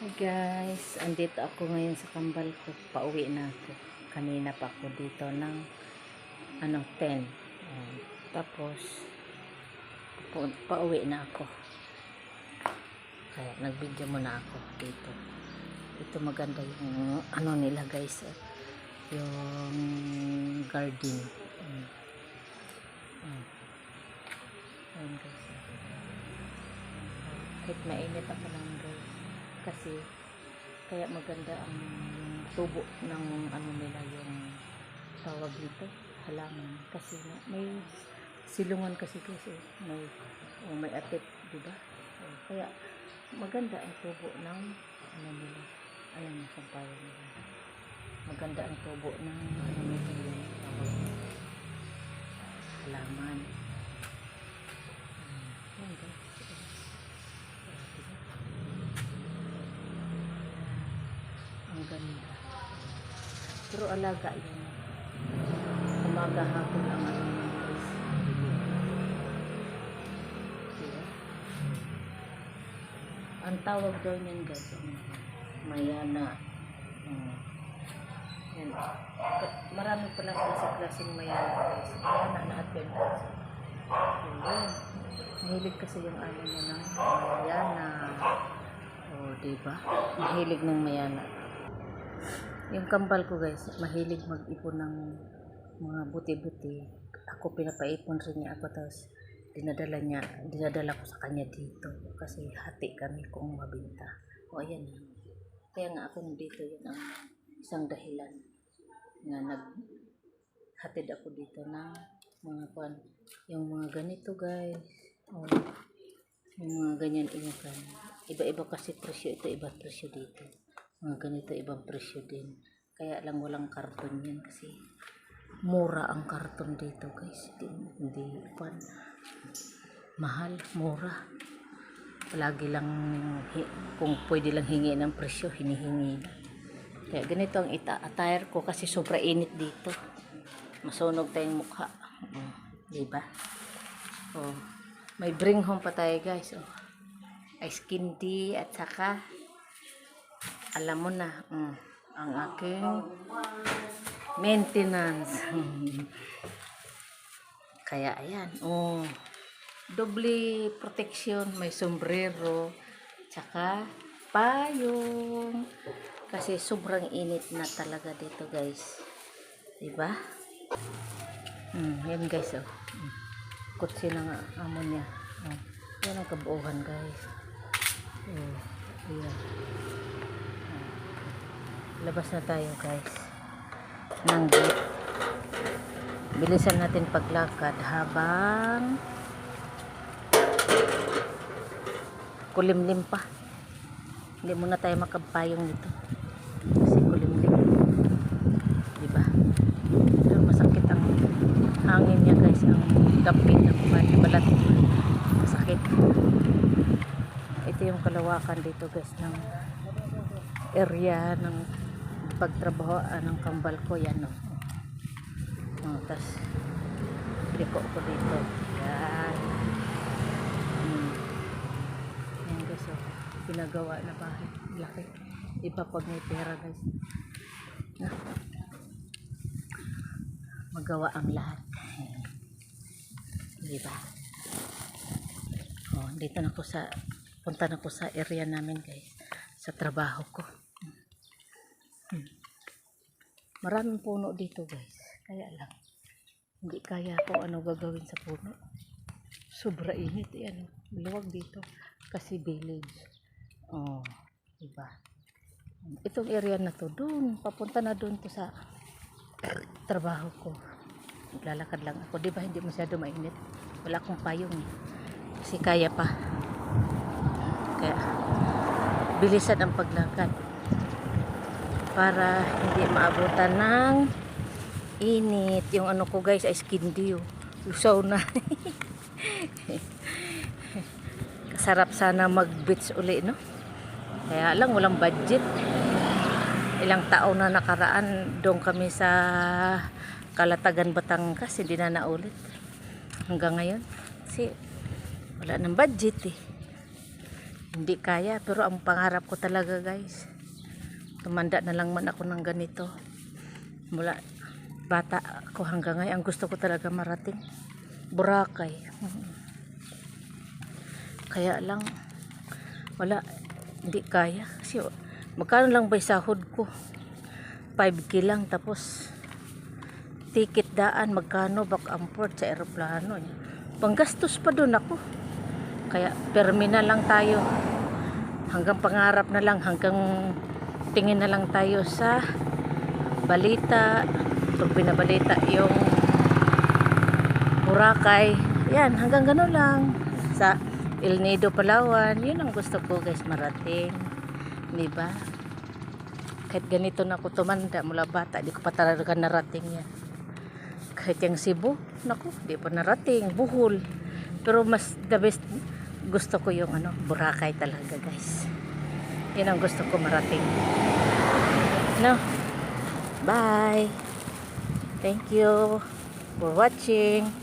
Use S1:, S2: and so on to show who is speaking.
S1: Hi guys, andito ako ngayon sa kambal ko. Pauwi na ako. Kanina pa ako dito ng 10. Tapos pauwi na ako. Kaya nag-video muna ako dito. Ito maganda yung nila guys. Yung garden. Ayan guys. Kahit mainit ako lang guys. Kasi kaya maganda ang tubo ng nila yung tawag dito, halaman. Kasi may silungan kasi may atip, di ba? Kaya maganda ang tubo ng nila. Ayan ang sampayan nila. Maganda ang tubo ng nila yung tawag halaman. Ayan guys. Ang ganda. Pero alaga yun. Umaga hapon ang guys. Diba? Ang tawag daw niyan guys, mayana. Yan. Marami palang klase-klaseng mayana guys. Mayana na Adventist. Mahilig kasi yung niya ng mayana. Diba? Mahilig ng mayana. Yung kambal ko guys, mahilig mag-ipon ng mga buti-buti. Ako pinapaipon rin niya ako, tapos dinadala ko sa kanya dito. Kasi hati kami kung mabinta. Ayan na. Kaya nga ako nandito, yun ang isang dahilan nga naghatid ako dito ng mga yung mga ganito guys. Yung mga ganyan inukan. Iba-iba kasi presyo ito, iba presyo dito. Mga ganito ibang presyo din. Kaya lang walang karton yan kasi mura ang karton dito guys. Hindi mahal, mura. Palagi lang kung pwede lang hingi ng presyo, hinihingi na. Kaya ganito ang attire ko kasi sobra init dito. Masunog tayong mukha. Diba? May bring home pa tayo guys. Ice candy at saka alam mo na, ang aking maintenance. Kaya ayan, doble protection, may sombrero, tsaka payong. Kasi sobrang init na talaga dito guys. Diba? Yan guys, kutsi ng amo niya. Yan ang kabuuhan guys. Ayan. Labas na tayo guys ng gate. Bilisan natin paglakad habang kulimlim pa. Hindi muna tayo makapayong nito kasi kulimlim, diba? Pero masakit ang hangin niya guys, ang dapit ng balat, masakit. Ito yung kalawakan dito guys ng area ng pagtrabaho ng kambal ko. Yan tas liko ko dito. Yan. Yan guys, pinagawa na bahay, laki. Iba pag may pera guys, magawa ang lahat, diba? Dito na ko punta na ko sa area namin guys, sa trabaho ko. Maraming puno dito guys, kaya lang hindi kaya kung ano gagawin sa puno. Sobra init yan. Luwag dito kasi village. Diba? Itong area na to, doon papunta na doon to sa trabaho ko. Naglalakad lang ako, diba? Hindi masyado mainit, wala akong payong kasi kaya pa. Kaya bilisan ang paglakad para hindi maabutan ng init. Yung ko guys ay skin dew, usaw na. Kasarap sana mag beach uli, no? Kaya lang walang budget. Ilang taon na nakaraan doon kami sa Kalatagan, Batangas, hindi na naulit hanggang ngayon kasi wala ng budget hindi kaya, pero ang pangarap ko talaga guys, tumanda na lang man ako ng ganito. Mula bata ako hanggang ngayon, ang gusto ko talaga marating Boracay. Kaya lang wala, hindi kaya kasi magkano lang ba sahod ko? 5K lang, tapos ticket daan magkano, back and forth sa eroplano. Panggastos pa doon ako. Kaya terminal lang tayo, hanggang pangarap na lang, hanggang tingin na lang tayo sa balita, pag binabalita yung Boracay, yan, hanggang gano'n lang. Sa El Nido, Palawan, yun ang gusto ko guys marating, diba? Kahit ganito na ako tumanda, mula bata di ko pa talaga narating yan. Kahit yung Cebu, naku, di pa narating, Bohol, pero mas the best, gusto ko yung Boracay talaga guys. Yun ang gusto ko marating. No? Bye. Thank you for watching.